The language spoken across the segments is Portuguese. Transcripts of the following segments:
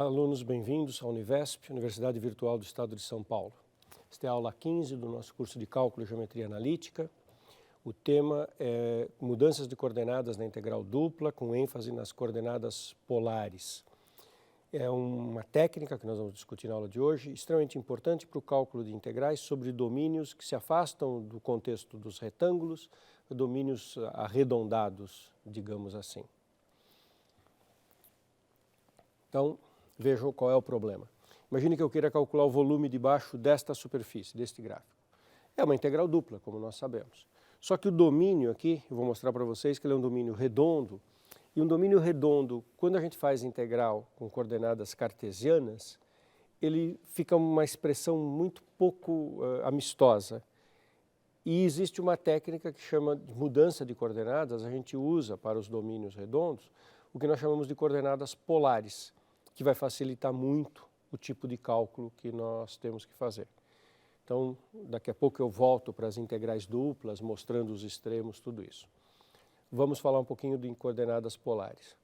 Olá, alunos, bem-vindos à Univesp, Universidade Virtual do Estado de São Paulo. Esta é a aula 15 do nosso curso de Cálculo e Geometria Analítica. O tema é mudanças de coordenadas na integral dupla, com ênfase nas coordenadas polares. É uma técnica que nós vamos discutir na aula de hoje, extremamente importante para o cálculo de integrais sobre domínios que se afastam do contexto dos retângulos, domínios arredondados, digamos assim. Então, vejam qual é o problema. Imagine que eu queira calcular o volume debaixo desta superfície, deste gráfico. É uma integral dupla, como nós sabemos. Só que o domínio aqui, eu vou mostrar para vocês que ele é um domínio redondo. E um domínio redondo, quando a gente faz integral com coordenadas cartesianas, ele fica uma expressão muito pouco amistosa. E existe uma técnica que chama de mudança de coordenadas, a gente usa para os domínios redondos, o que nós chamamos de coordenadas polares, que vai facilitar muito o tipo de cálculo que nós temos que fazer. Então, daqui a pouco eu volto para as integrais duplas, mostrando os extremos, tudo isso. Vamos falar um pouquinho de coordenadas polares.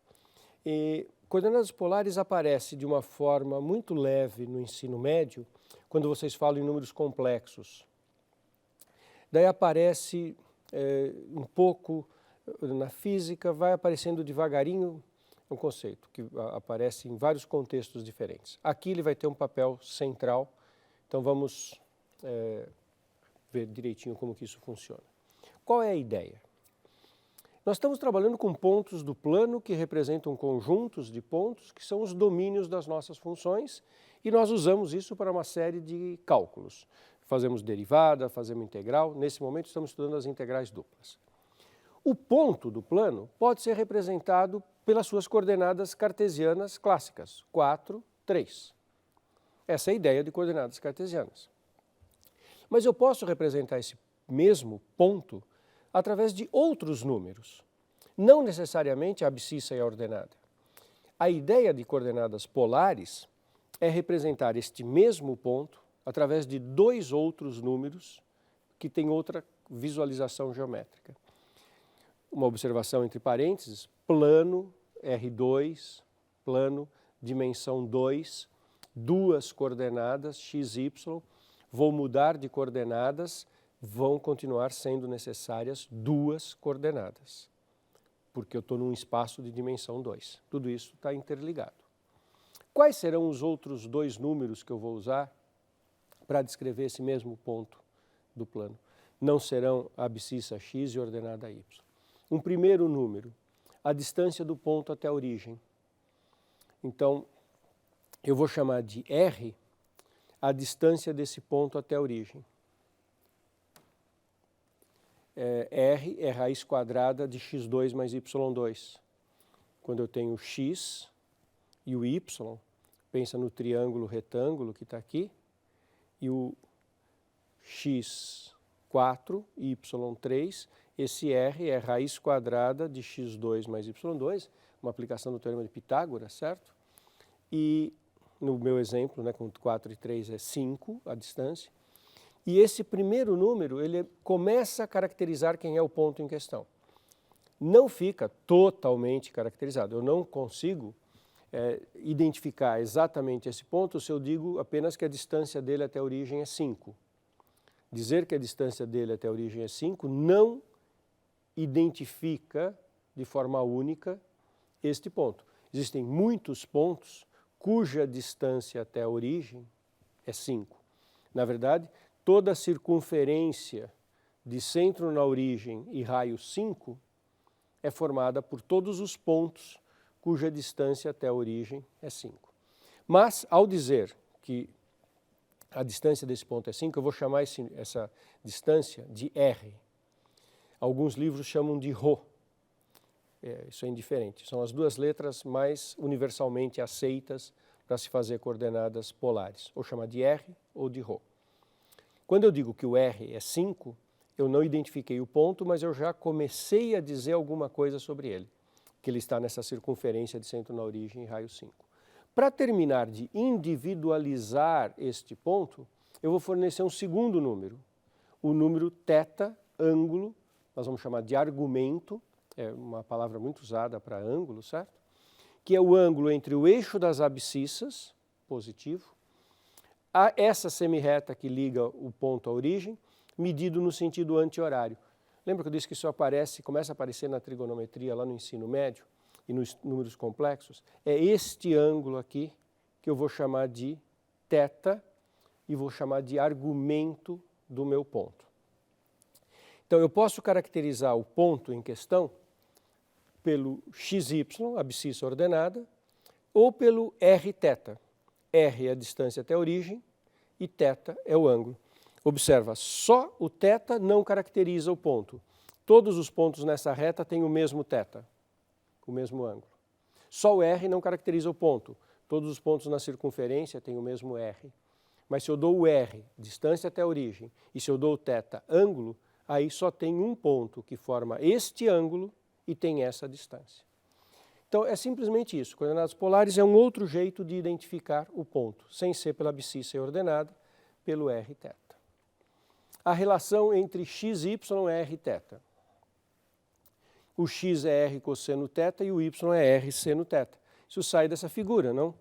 E coordenadas polares aparecem de uma forma muito leve no ensino médio, quando vocês falam em números complexos. Daí aparece um pouco na física, vai aparecendo devagarinho um conceito que aparece em vários contextos diferentes. Aqui ele vai ter um papel central, então vamos ver direitinho como que isso funciona. Qual é a ideia? Nós estamos trabalhando com pontos do plano que representam conjuntos de pontos que são os domínios das nossas funções e nós usamos isso para uma série de cálculos. Fazemos derivada, fazemos integral, nesse momento estamos estudando as integrais duplas. O ponto do plano pode ser representado pelas suas coordenadas cartesianas clássicas, 4, 3. Essa é a ideia de coordenadas cartesianas. Mas eu posso representar esse mesmo ponto através de outros números, não necessariamente a abscissa e a ordenada. A ideia de coordenadas polares é representar este mesmo ponto através de dois outros números que têm outra visualização geométrica. Uma observação entre parênteses, plano R2, plano dimensão 2, duas coordenadas x, y, vou mudar de coordenadas, vão continuar sendo necessárias duas coordenadas, porque eu estou num espaço de dimensão 2. Tudo isso está interligado. Quais serão os outros dois números que eu vou usar para descrever esse mesmo ponto do plano? Não serão a abscissa x e ordenada y. Um primeiro número, a distância do ponto até a origem. Então, eu vou chamar de R a distância desse ponto até a origem. R é raiz quadrada de x2 mais y2. Quando eu tenho o x e o y, pensa no triângulo retângulo que está aqui, e o x4 e y3, esse R é raiz quadrada de x2 mais y2, uma aplicação do teorema de Pitágoras, certo? E no meu exemplo, né, com 4 e 3 é 5 a distância. E esse primeiro número, ele começa a caracterizar quem é o ponto em questão. Não fica totalmente caracterizado. Eu não consigo identificar exatamente esse ponto se eu digo apenas que a distância dele até a origem é 5. Dizer que a distância dele até a origem é 5 não identifica de forma única este ponto. Existem muitos pontos cuja distância até a origem é 5. Na verdade, toda a circunferência de centro na origem e raio 5 é formada por todos os pontos cuja distância até a origem é 5. Mas, ao dizer que a distância desse ponto é 5, eu vou chamar essa distância de R. Alguns livros chamam de ρ. Isso é indiferente. São as duas letras mais universalmente aceitas para se fazer coordenadas polares. Ou chamar de R ou de ρ. Quando eu digo que o R é 5, eu não identifiquei o ponto, mas eu já comecei a dizer alguma coisa sobre ele, que ele está nessa circunferência de centro na origem e raio 5. Para terminar de individualizar este ponto, eu vou fornecer um segundo número, o número θ, ângulo, nós vamos chamar de argumento, é uma palavra muito usada para ângulo, certo? que é o ângulo entre o eixo das abscissas, positivo, a essa semirreta que liga o ponto à origem, medido no sentido anti-horário. Lembra que eu disse que isso começa a aparecer na trigonometria lá no ensino médio e nos números complexos? É este ângulo aqui que eu vou chamar de θ e vou chamar de argumento do meu ponto. Então eu posso caracterizar o ponto em questão pelo xy, abscissa ordenada, ou pelo rθ. R é a distância até a origem e θ é o ângulo. Observa, só o θ não caracteriza o ponto. Todos os pontos nessa reta têm o mesmo θ, o mesmo ângulo. Só o R não caracteriza o ponto. Todos os pontos na circunferência têm o mesmo R. Mas se eu dou o R, distância até a origem, e se eu dou o θ, ângulo, aí só tem um ponto que forma este ângulo e tem essa distância. Então é simplesmente isso. Coordenadas polares é um outro jeito de identificar o ponto, sem ser pela abscissa ordenada, pelo rθ. A relação entre xy é rθ. O x é r cosseno θ e o y é r seno θ. Isso sai dessa figura, não?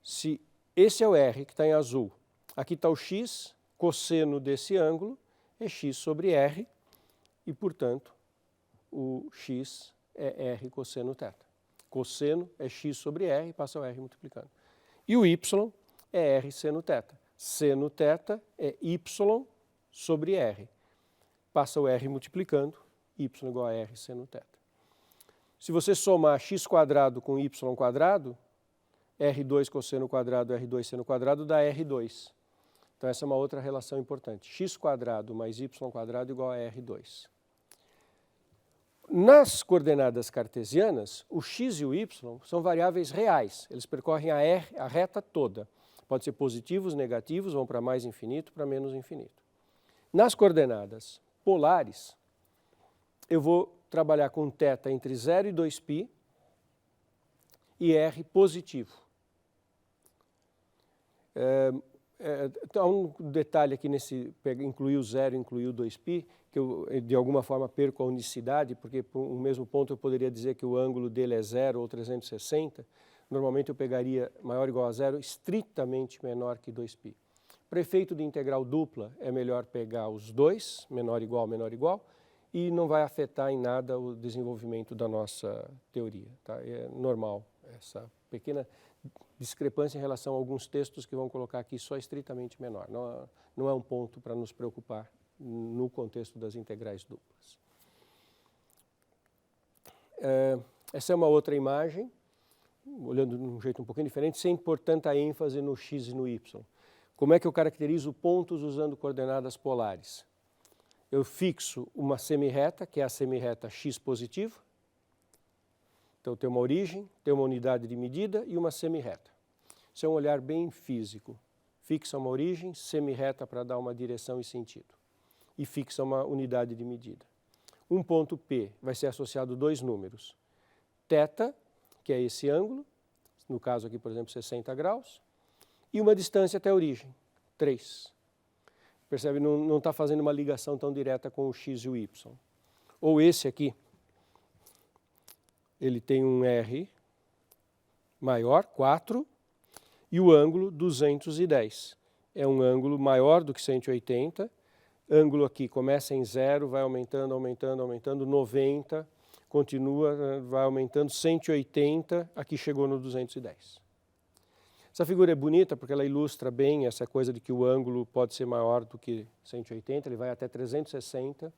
Se esse é o r que está em azul, aqui está o x, cosseno desse ângulo é x sobre r e, portanto, o x é r cosseno θ. Cosseno é x sobre r, passa o r multiplicando. E o y é r seno θ. Seno θ é y sobre r. Passa o r multiplicando, y igual a r seno θ. Se você somar x quadrado com y quadrado, r2 cosseno quadrado, r2 seno quadrado dá r2. Então essa é uma outra relação importante. X quadrado mais y quadrado igual a r2. Nas coordenadas cartesianas, o x e o y são variáveis reais. Eles percorrem a reta toda. Pode ser positivos, negativos, vão para mais infinito, para menos infinito. Nas coordenadas polares, eu vou trabalhar com θ entre 0 e 2π e r positivo. Então, um detalhe aqui nesse, incluir o 0 e incluir o 2π, que eu de alguma forma perco a unicidade, porque por um mesmo ponto eu poderia dizer que o ângulo dele é 0 ou 360, normalmente eu pegaria maior ou igual a 0, estritamente menor que 2π. Para efeito de integral dupla, é melhor pegar os dois, menor igual, e não vai afetar em nada o desenvolvimento da nossa teoria. Tá? É normal essa pequena discrepância em relação a alguns textos que vão colocar aqui só estritamente menor. Não é um ponto para nos preocupar no contexto das integrais duplas. Essa é uma outra imagem, olhando de um jeito um pouquinho diferente, sem pôr tanta ênfase no x e no y. Como é que eu caracterizo pontos usando coordenadas polares? Eu fixo uma semirreta, que é a semirreta x positivo. Então, eu tenho uma origem, tenho uma unidade de medida e uma semirreta. Isso é um olhar bem físico. Fixa uma origem, semirreta para dar uma direção e sentido. E fixa uma unidade de medida. Um ponto P vai ser associado a dois números. θ, que é esse ângulo, no caso aqui, por exemplo, 60 graus, e uma distância até a origem, 3. Percebe? Não está fazendo uma ligação tão direta com o x e o y. Ou esse aqui, ele tem um R maior, 4, e o ângulo 210. É um ângulo maior do que 180. Ângulo aqui começa em 0, vai aumentando, 90, continua, vai aumentando, 180, aqui chegou no 210. Essa figura é bonita porque ela ilustra bem essa coisa de que o ângulo pode ser maior do que 180, ele vai até 360,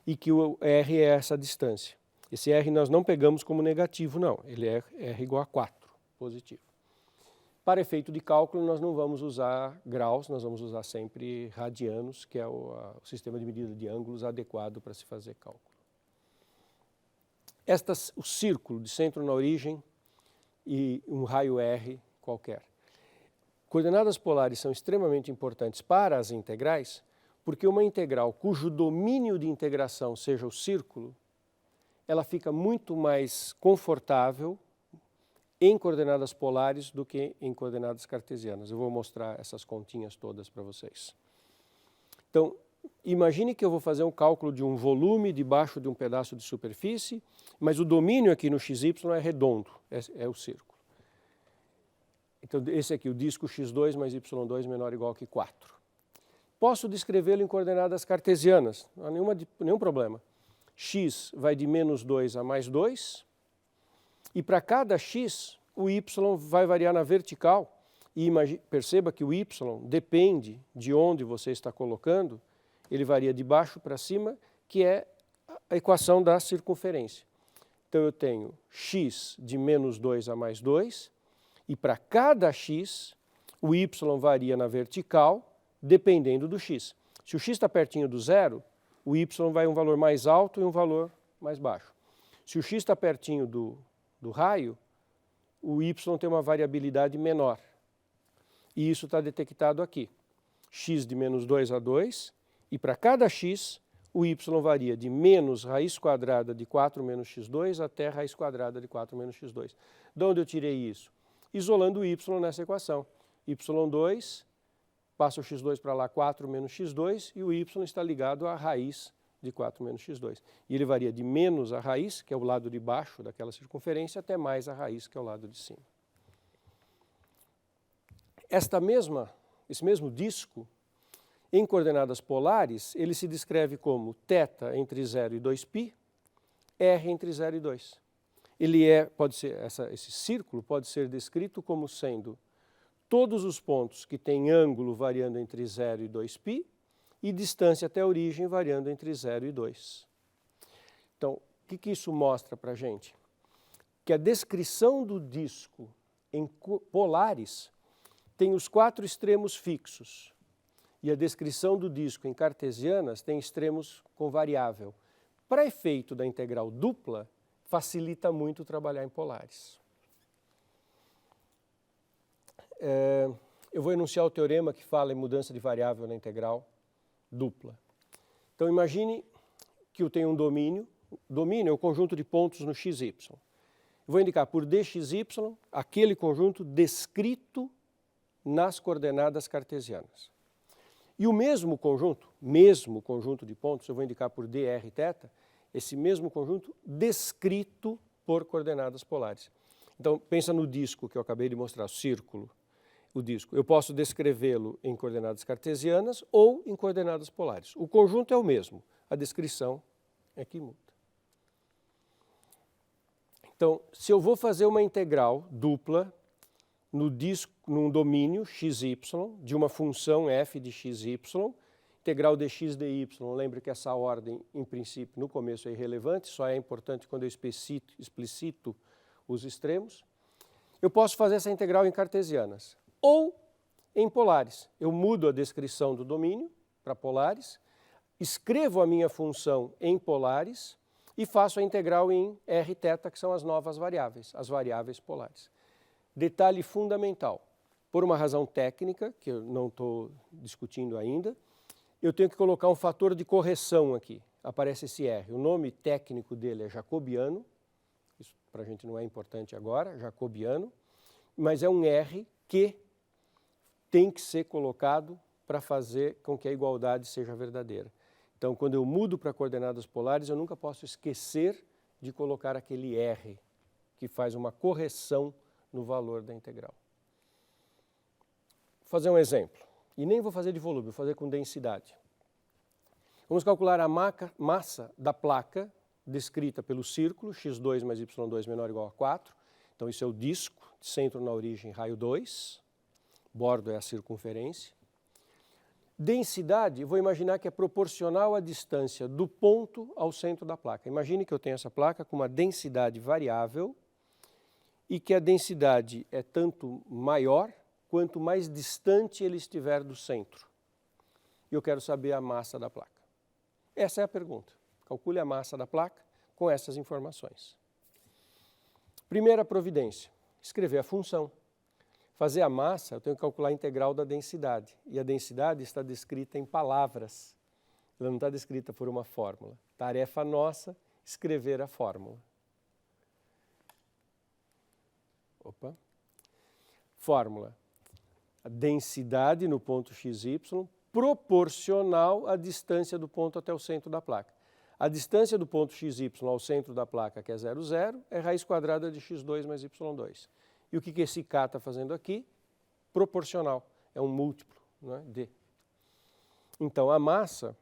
e que o R é essa distância. Esse R nós não pegamos como negativo, não, ele é R igual a 4, positivo. Para efeito de cálculo, nós não vamos usar graus, nós vamos usar sempre radianos, que é o sistema de medida de ângulos adequado para se fazer cálculo. O círculo de centro na origem e um raio R qualquer. Coordenadas polares são extremamente importantes para as integrais, porque uma integral cujo domínio de integração seja o círculo, ela fica muito mais confortável em coordenadas polares do que em coordenadas cartesianas. Eu vou mostrar essas continhas todas para vocês. Então, imagine que eu vou fazer um cálculo de um volume debaixo de um pedaço de superfície, mas o domínio aqui no XY é redondo, é o círculo. Então, esse aqui, o disco x2 mais y2 menor ou igual que 4. Posso descrevê-lo em coordenadas cartesianas, não há nenhum problema. X vai de menos 2 a mais 2, e para cada x, o y vai variar na vertical. E perceba que o y depende de onde você está colocando, ele varia de baixo para cima, que é a equação da circunferência. Então eu tenho x de menos 2 a mais 2, e para cada x, o y varia na vertical, dependendo do x. Se o x está pertinho do zero, o y vai um valor mais alto e um valor mais baixo. Se o x está pertinho do raio, o y tem uma variabilidade menor. E isso está detectado aqui. X de menos 2 a 2, e para cada x, o y varia de menos raiz quadrada de 4 menos x2 até raiz quadrada de 4 menos x2. De onde eu tirei isso? Isolando o y nessa equação. y2, passa o x2 para lá, 4 menos x2, e o y está ligado à raiz de 4 menos x2. E ele varia de menos a raiz, que é o lado de baixo daquela circunferência, até mais a raiz, que é o lado de cima. Esse mesmo disco, em coordenadas polares, ele se descreve como θ entre 0 e 2π, r entre 0 e 2. Esse círculo pode ser descrito como sendo todos os pontos que têm ângulo variando entre 0 e 2π e distância até a origem variando entre 0 e 2. Então, o que isso mostra para a gente? Que a descrição do disco em polares tem os 4 extremos fixos e a descrição do disco em cartesianas tem extremos com variável. Para efeito da integral dupla, facilita muito trabalhar em polares. Eu vou enunciar o teorema que fala em mudança de variável na integral dupla. Então imagine que eu tenho um domínio. Domínio é o conjunto de pontos no xy. Vou indicar por dxy aquele conjunto descrito nas coordenadas cartesianas. E o mesmo conjunto de pontos, eu vou indicar por drθ, esse mesmo conjunto descrito por coordenadas polares. Então, pensa no disco que eu acabei de mostrar, o círculo, o disco. Eu posso descrevê-lo em coordenadas cartesianas ou em coordenadas polares. O conjunto é o mesmo, a descrição é que muda. Então, se eu vou fazer uma integral dupla no disco, num domínio xy, de uma função f de xy, integral dx dy, lembre que essa ordem, em princípio, no começo é irrelevante, só é importante quando eu explicito os extremos. Eu posso fazer essa integral em cartesianas ou em polares. Eu mudo a descrição do domínio para polares, escrevo a minha função em polares e faço a integral em rθ, que são as novas variáveis, as variáveis polares. Detalhe fundamental, por uma razão técnica, que eu não estou discutindo ainda, eu tenho que colocar um fator de correção aqui. Aparece esse R. O nome técnico dele é jacobiano. Isso para a gente não é importante agora, jacobiano. Mas é um R que tem que ser colocado para fazer com que a igualdade seja verdadeira. Então, quando eu mudo para coordenadas polares, eu nunca posso esquecer de colocar aquele R, que faz uma correção no valor da integral. Vou fazer um exemplo. E nem vou fazer de volume, vou fazer com densidade. Vamos calcular a massa da placa descrita pelo círculo, x2 mais y2 menor ou igual a 4. Então isso é o disco, centro na origem, raio 2. Bordo é a circunferência. Densidade, vou imaginar que é proporcional à distância do ponto ao centro da placa. Imagine que eu tenho essa placa com uma densidade variável e que a densidade é tanto maior quanto mais distante ele estiver do centro. E eu quero saber a massa da placa. Essa é a pergunta. Calcule a massa da placa com essas informações. Primeira providência, escrever a função. Fazer a massa, eu tenho que calcular a integral da densidade. E a densidade está descrita em palavras. Ela não está descrita por uma fórmula. Tarefa nossa, escrever a fórmula. Fórmula. A densidade no ponto xy proporcional à distância do ponto até o centro da placa. A distância do ponto xy ao centro da placa, que é 0, 0, é raiz quadrada de x2 mais y2. E o que esse k está fazendo aqui? Proporcional, é um múltiplo, né, d. Então, a massa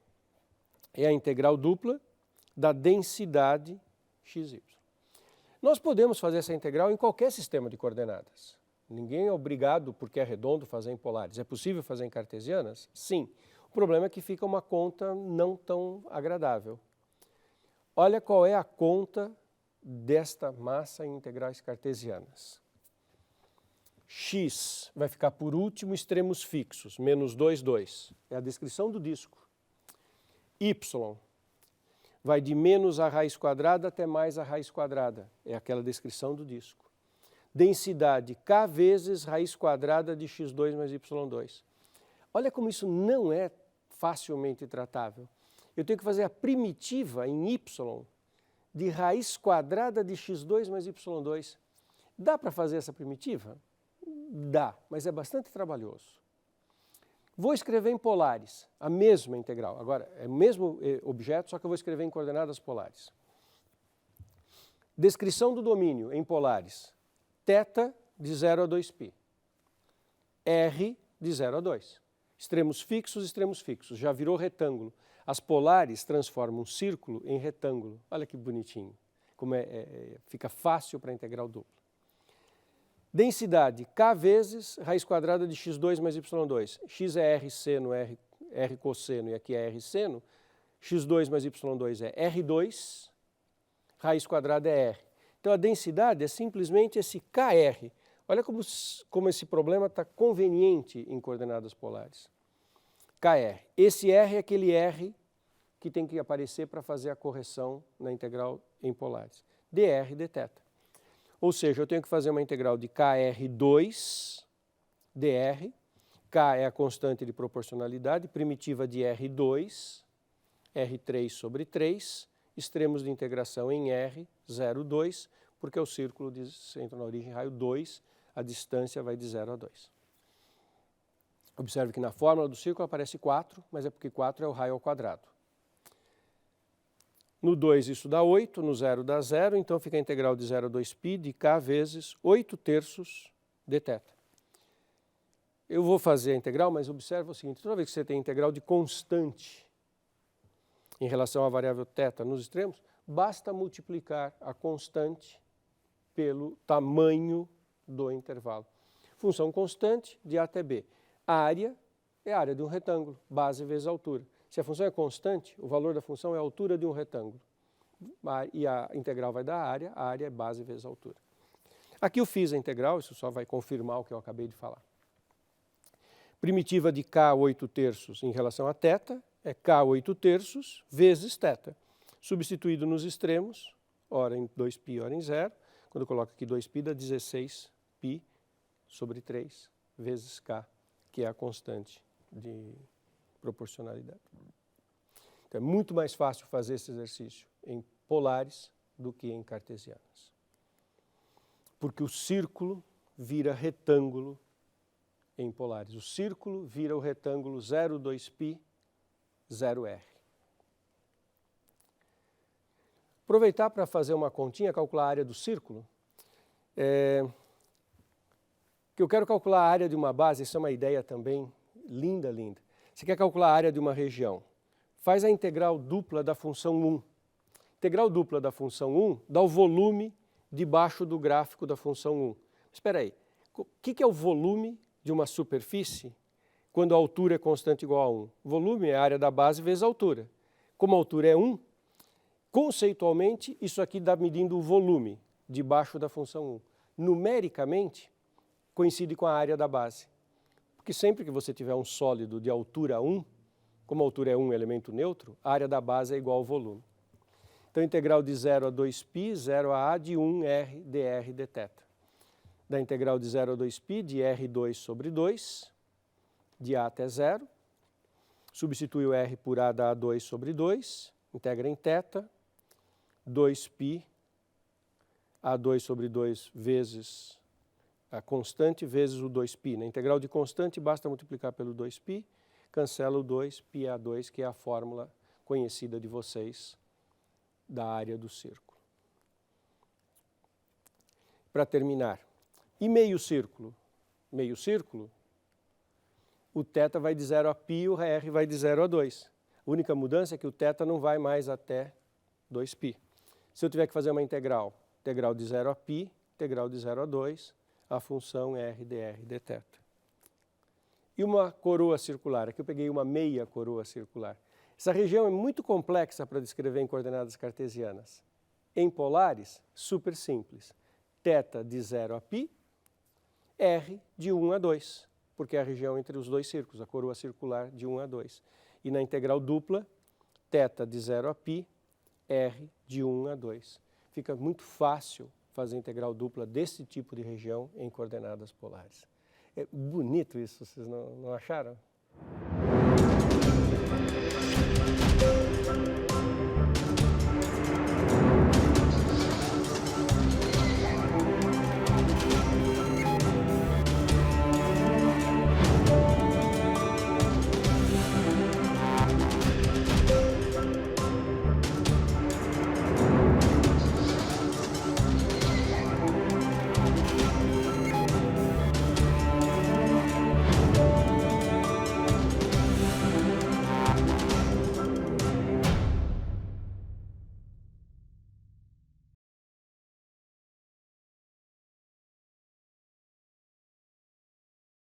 é a integral dupla da densidade xy. Nós podemos fazer essa integral em qualquer sistema de coordenadas. Ninguém é obrigado, porque é redondo, fazer em polares. É possível fazer em cartesianas? Sim. O problema é que fica uma conta não tão agradável. Olha qual é a conta desta massa em integrais cartesianas. X vai ficar por último extremos fixos, menos 2, 2. É a descrição do disco. Y vai de menos a raiz quadrada até mais a raiz quadrada. É aquela descrição do disco. Densidade K vezes raiz quadrada de x2 mais y2. Olha como isso não é facilmente tratável. Eu tenho que fazer a primitiva em y de raiz quadrada de x2 mais y2. Dá para fazer essa primitiva? Dá, mas é bastante trabalhoso. Vou escrever em polares, a mesma integral. Agora, é o mesmo objeto, só que eu vou escrever em coordenadas polares. Descrição do domínio em polares. Θ de 0 a 2π. R de 0 a 2. Extremos fixos, já virou retângulo. As polares transformam um círculo em retângulo. Olha que bonitinho, como fica fácil para integral dupla. Densidade K vezes raiz quadrada de x2 mais y2. X é R seno, R cosseno e aqui é R seno. x2 mais y2 é R2, raiz quadrada é R. Então a densidade é simplesmente esse KR. Olha como esse problema está conveniente em coordenadas polares. KR. Esse R é aquele R que tem que aparecer para fazer a correção na integral em polares. dr dθ. Ou seja, eu tenho que fazer uma integral de KR2 dr. K é a constante de proporcionalidade, primitiva de R2, R3 sobre 3, extremos de integração em R, 0, 2, porque é o círculo de centro na origem, raio 2, a distância vai de 0 a 2. Observe que na fórmula do círculo aparece 4, mas é porque 4 é o raio ao quadrado. No 2 isso dá 8, no 0 dá 0, então fica a integral de 0 a 2π de K vezes 8/3 dθ. Eu vou fazer a integral, mas observa o seguinte, toda vez que você tem integral de constante em relação à variável θ nos extremos, basta multiplicar a constante pelo tamanho do intervalo. Função constante de A até B. A área é a área de um retângulo, base vezes altura. Se a função é constante, o valor da função é a altura de um retângulo. E a integral vai dar a área é base vezes altura. Aqui eu fiz a integral, isso só vai confirmar o que eu acabei de falar. Primitiva de K 8/3 em relação a θ é K 8/3 vezes θ. Substituído nos extremos, ora em 2π, ora em 0. Quando eu coloco aqui 2π, dá 16π sobre 3 vezes K, que é a constante de proporcionalidade. Então, é muito mais fácil fazer esse exercício em polares do que em cartesianas. Porque o círculo vira retângulo em polares. O círculo vira o retângulo 0, 2π, 0r. Aproveitar para fazer uma continha, calcular a área do círculo. Que eu quero calcular a área de uma base, isso é uma ideia também linda, linda. Você quer calcular a área de uma região? Faz a integral dupla da função 1. Integral dupla da função 1 dá o volume debaixo do gráfico da função 1. Espera aí, o que é o volume de uma superfície quando a altura é constante igual a 1? O volume é a área da base vezes a altura. Como a altura é 1, conceitualmente isso aqui dá medindo o volume debaixo da função 1. Numericamente, coincide com a área da base. Porque sempre que você tiver um sólido de altura 1, como a altura é 1, elemento neutro, a área da base é igual ao volume. Então, integral de 0 a 2π, 0 a A de 1r dr dθ. Da integral de 0 a 2π de R2 sobre 2, de A até 0. Substitui o R por A, dá A2 sobre 2, integra em θ, 2π, A2 sobre 2 vezes a constante vezes o 2π. Na integral de constante, basta multiplicar pelo 2π. cancela o 2, πa2, que é a fórmula conhecida de vocês da área do círculo. Para terminar, e meio círculo? Meio círculo, o θ vai de 0 a π e o r vai de 0 a 2. A única mudança é que o θ não vai mais até 2π. Se eu tiver que fazer uma integral de 0 a π, integral de 0 a 2, a função r dr dθ. E uma coroa circular, aqui eu peguei uma meia coroa circular. Essa região é muito complexa para descrever em coordenadas cartesianas. Em polares, super simples. Θ de 0 a π, r de 1 a 2, porque é a região entre os dois círculos, a coroa circular de 1 a 2. E na integral dupla, θ de 0 a π, r de 1 a 2. Fica muito fácil fazer integral dupla desse tipo de região em coordenadas polares. É bonito isso, vocês não acharam?